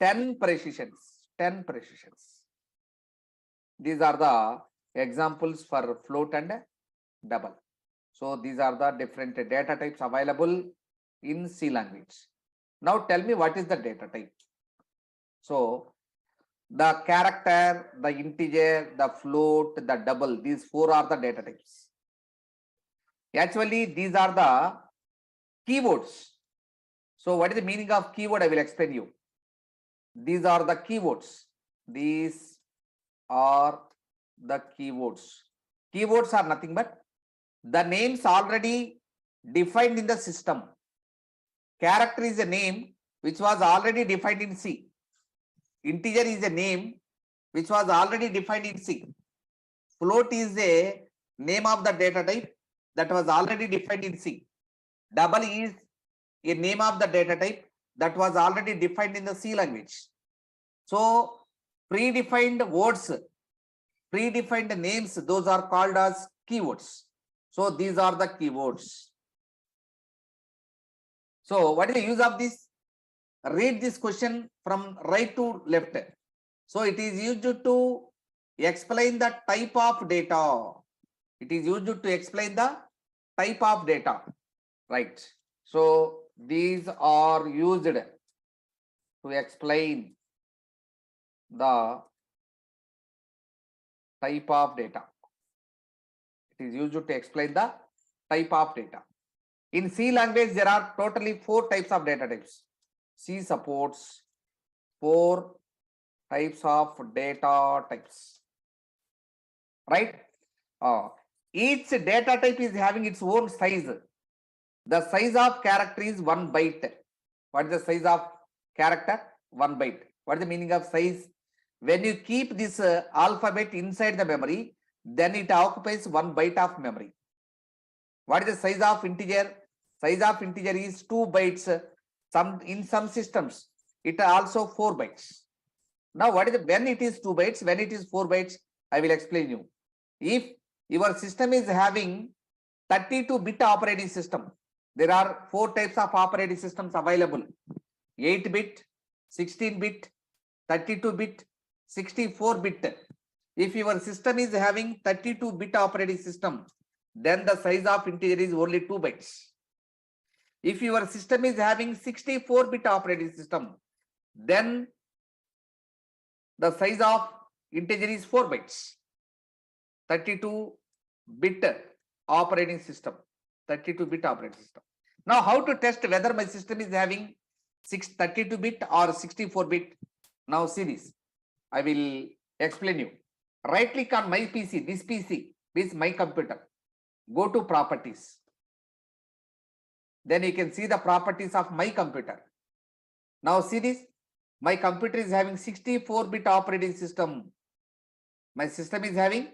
10 precisions. 10 precisions. These are the examples for float and double. So these are the different data types available in C language. Now tell me what is the data type. So the character, the integer, the float, the double, these 4 are the data types. Actually, these are the keywords. So what is the meaning of keyword? I will explain you. These are the keywords. These are the keywords. Keywords are nothing but the names already defined in the system. Character is a name which was already defined in C. Integer is a name which was already defined in C. Float is a name of the data type that was already defined in C. Double is a name of the data type that was already defined in the C language. So predefined words, predefined names, those are called as keywords. So these are the keywords. So what is the use of this? Read this question from right to left. So it is used to explain the type of data. It is used to explain the type of data, right? So these are used to explain the type of data. It is used to explain the type of data. In C language, there are totally 4 types of data types. C supports 4 types of data types, right? Each data type is having its own size. The size of character is 1 byte. What is the size of character? 1 byte. What is the meaning of size? When you keep this alphabet inside the memory, then it occupies 1 byte of memory. What is the size of integer? Size of integer is 2 bytes. In some systems, it also 4 bytes. Now, what is when it is 2 bytes, when it is 4 bytes, I will explain you. If your system is having 32-bit operating system, there are 4 types of operating systems available: 8-bit, 16-bit, 32-bit, 64-bit. If your system is having 32-bit operating system, then the size of integer is only 2 bytes. If your system is having 64-bit operating system, then the size of integer is 4 bytes. 32-bit operating system. 32-bit operating system. Now, how to test whether my system is having 32-bit or 64-bit? Now, see this. I will explain you. Right click on my PC. This PC is my computer. Go to properties. Then you can see the properties of my computer. Now see this. My computer is having 64-bit operating system. My system is having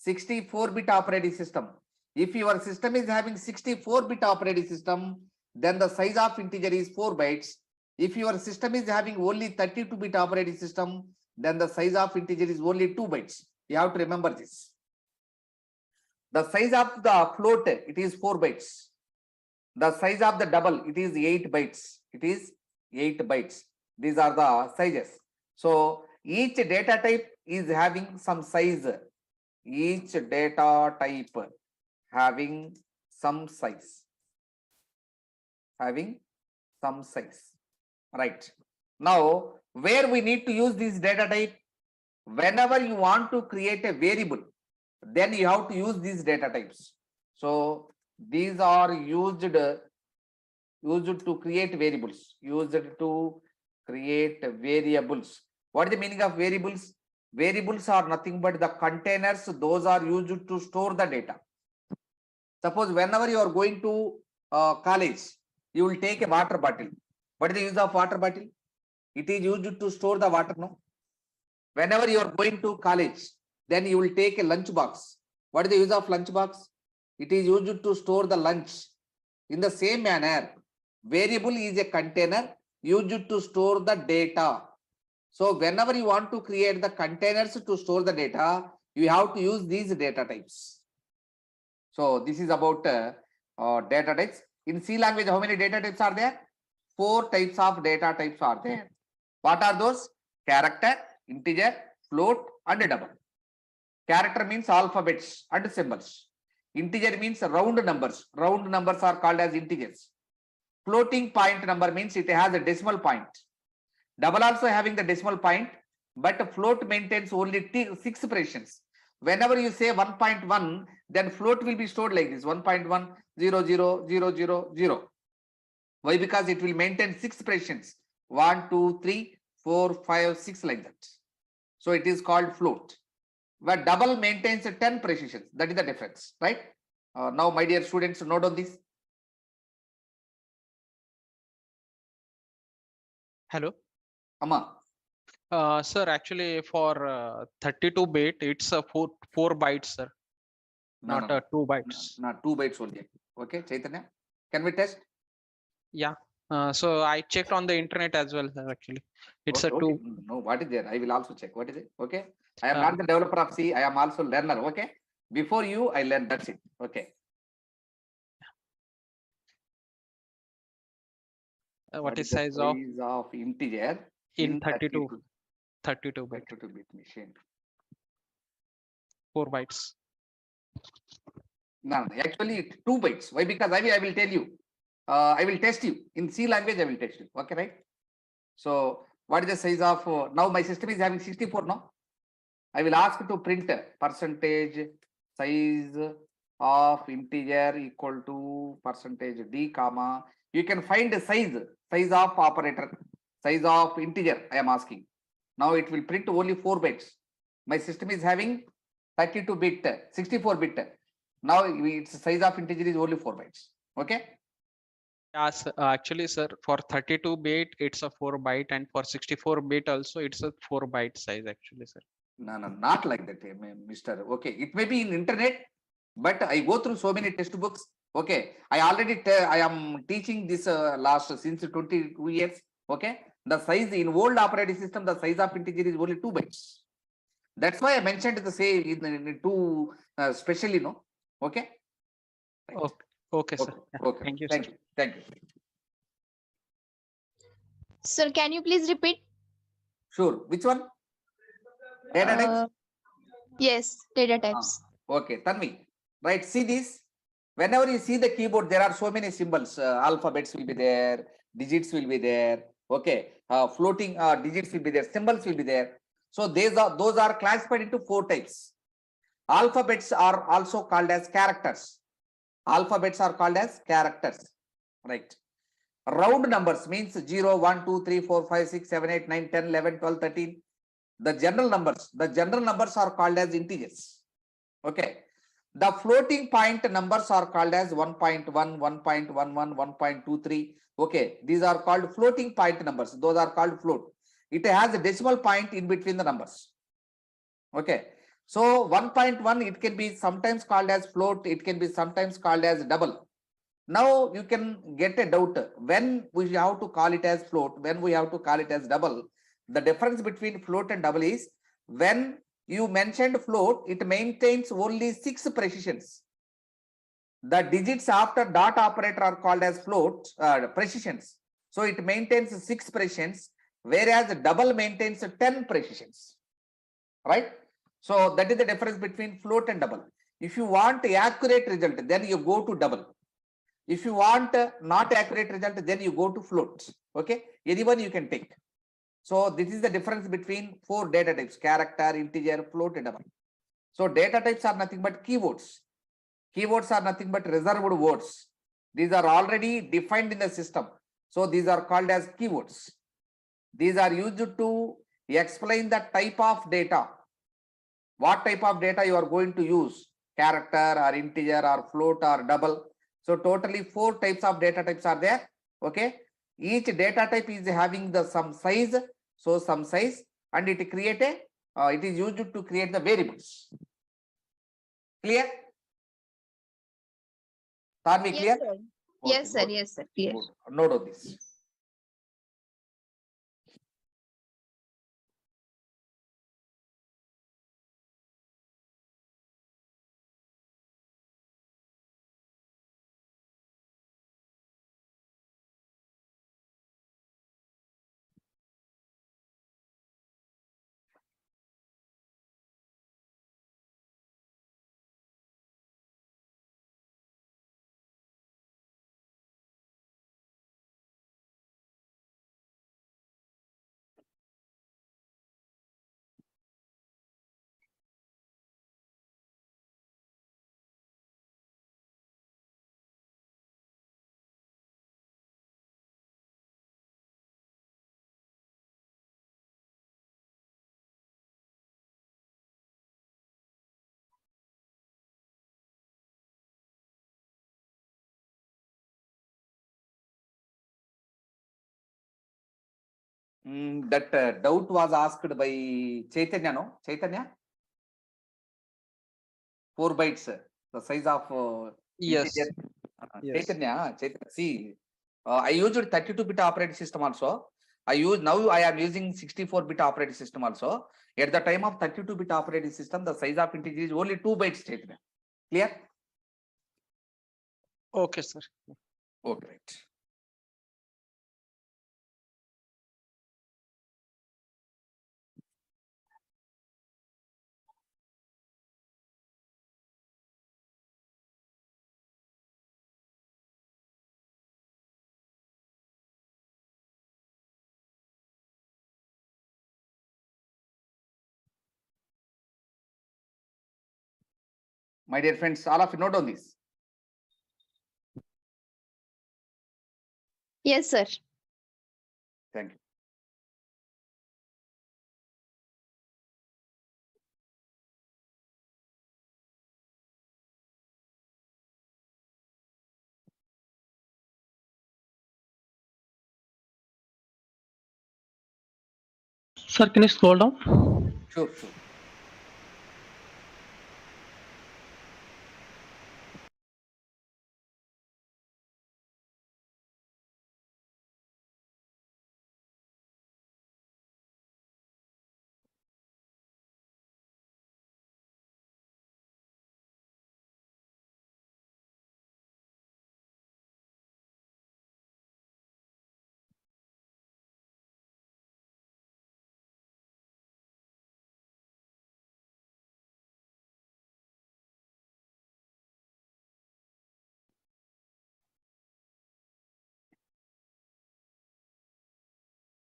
64-bit operating system. If your system is having 64-bit operating system, then the size of integer is 4 bytes. If your system is having only 32-bit operating system, then the size of integer is only 2 bytes. You have to remember this. The size of the float, it is 4 bytes. The size of the double, it is 8 bytes. It is 8 bytes. These are the sizes. So each data type is having some size. Each data type having some size. Having some size. Right. Now, where we need to use this data type? Whenever you want to create a variable, then you have to use these data types. So these are used to create variables. Used to create variables. What is the meaning of variables? Variables are nothing but the containers. Those are used to store the data. Suppose whenever you are going to college, you will take a water bottle. What is the use of water bottle? It is used to store the water, no? Whenever you are going to college, then you will take a lunch box. What is the use of lunch box? It is used to store the lunch. In the same manner, variable is a container used to store the data. So whenever you want to create the containers to store the data, you have to use these data types. So this is about data types. In C language, how many data types are there? 4 types of data types are there. What are those? Character, integer, float, and double. Character means alphabets and symbols. Integer means round numbers. Round numbers are called as integers. Floating point number means it has a decimal point. Double also having the decimal point, but float maintains only 6 fractions. Whenever you say 1.1, then float will be stored like this: 1.1000000. Why? Because it will maintain 6 fractions: 1, 2, 3, 4, 5, 6 like that. So it is called float. But double maintains 10 precisions. That is the difference, right? Now, my dear students, note on this. Hello. Amma. Sir, actually for 32-bit, it's a 4 bytes, sir. No, Not no, 2 bytes. no, 2 bytes only. Okay, Chaitanya, can we test? Yeah. So I checked on the internet as well, sir, actually. It's Okay, a 2. okay. No, what is there? I will also check. What is it? Okay. I am Uh, not the developer of C. I am also learner. Okay. Before you, I learned. That's it. Okay. what is the size of integer in 32 bit? 32-bit machine? 4 bytes. No, actually, it's 2 bytes. Why? Because I will tell you. I will test you in C language. I will test you. Okay, right? So, what is the size of now? My system is having 64 now. I will ask to print percentage size of integer equal to percentage d comma. You can find the size of operator, size of integer. I am asking. Now it will print only 4 bytes. My system is having 32-bit, 64-bit. Now its size of integer is only 4 bytes. Okay. Yes, actually, sir, for 32-bit, it's a 4 byte, and for 64-bit also, it's a 4 byte size, actually, sir. No, not like that, Mr. Okay, it may be in internet, but I go through so many textbooks. Okay, I already I am teaching this last since 22 years. Okay, the size in old operating system, the size of integer is only 2 bytes. That's why I mentioned the say in two specially, no. Okay. Right. Okay, okay, sir. Okay. Yeah, Okay. thank you, Thank sir. you. Thank you. Sir, can you please repeat? Sure. Which one? Data types. Yes, data types. Okay, Tanvi. Right. See this. Whenever you see the keyboard, there are so many symbols. Alphabets will be there. Digits will be there. Okay. Floating digits will be there. Symbols will be there. So those are classified into 4 types. Alphabets are also called as characters. Alphabets are called as characters. Right. Round numbers means 0, 1, 2, 3, 4, 5, 6, 7, 8, 9, 10, 11, 12, 13. The general numbers are called as integers. Okay. The floating point numbers are called as 1.1, 1.11, 1.23. Okay. These are called floating point numbers. Those are called float. It has a decimal point in between the numbers. Okay. So 1.1, it can be sometimes called as float. It can be sometimes called as double. Now you can get a doubt when we have to call it as float, when we have to call it as double. The difference between float and double is when you mentioned float, it maintains only 6 precisions. The digits after dot operator are called as float precisions. So it maintains 6 precisions, whereas double maintains 10 precisions. Right? So that is the difference between float and double. If you want accurate result, then you go to double. If you want not accurate result, then you go to float. Okay, anyone you can take. So this is the difference between 4 data types: character, integer, float, and double. So data types are nothing but keywords. Keywords are nothing but reserved words. These are already defined in the system. So these are called as keywords. These are used to explain the type of data. What type of data you are going to use: character or integer or float or double. So totally 4 types of data types are there. Okay. Each data type is having the some size. So some size, and it is used to create the variables. Clear? Tanvi, clear? Yes, sir. Okay, Yes, sir. good, Yes, sir. Clear. good. Note this. That doubt was asked by Chaitanya, no? Chaitanya? 4 bytes, the size of Yes. integer. Yes. Chaitanya, see, I used 32-bit operating system also. Now I am using 64-bit operating system also. At the time of 32-bit operating system, the size of integer is only 2 bytes, Chaitanya. Clear? Okay, sir. Okay, right. My dear friends, all of you note on this. Yes, sir. Thank you. Sir, can you scroll down? Sure, sure.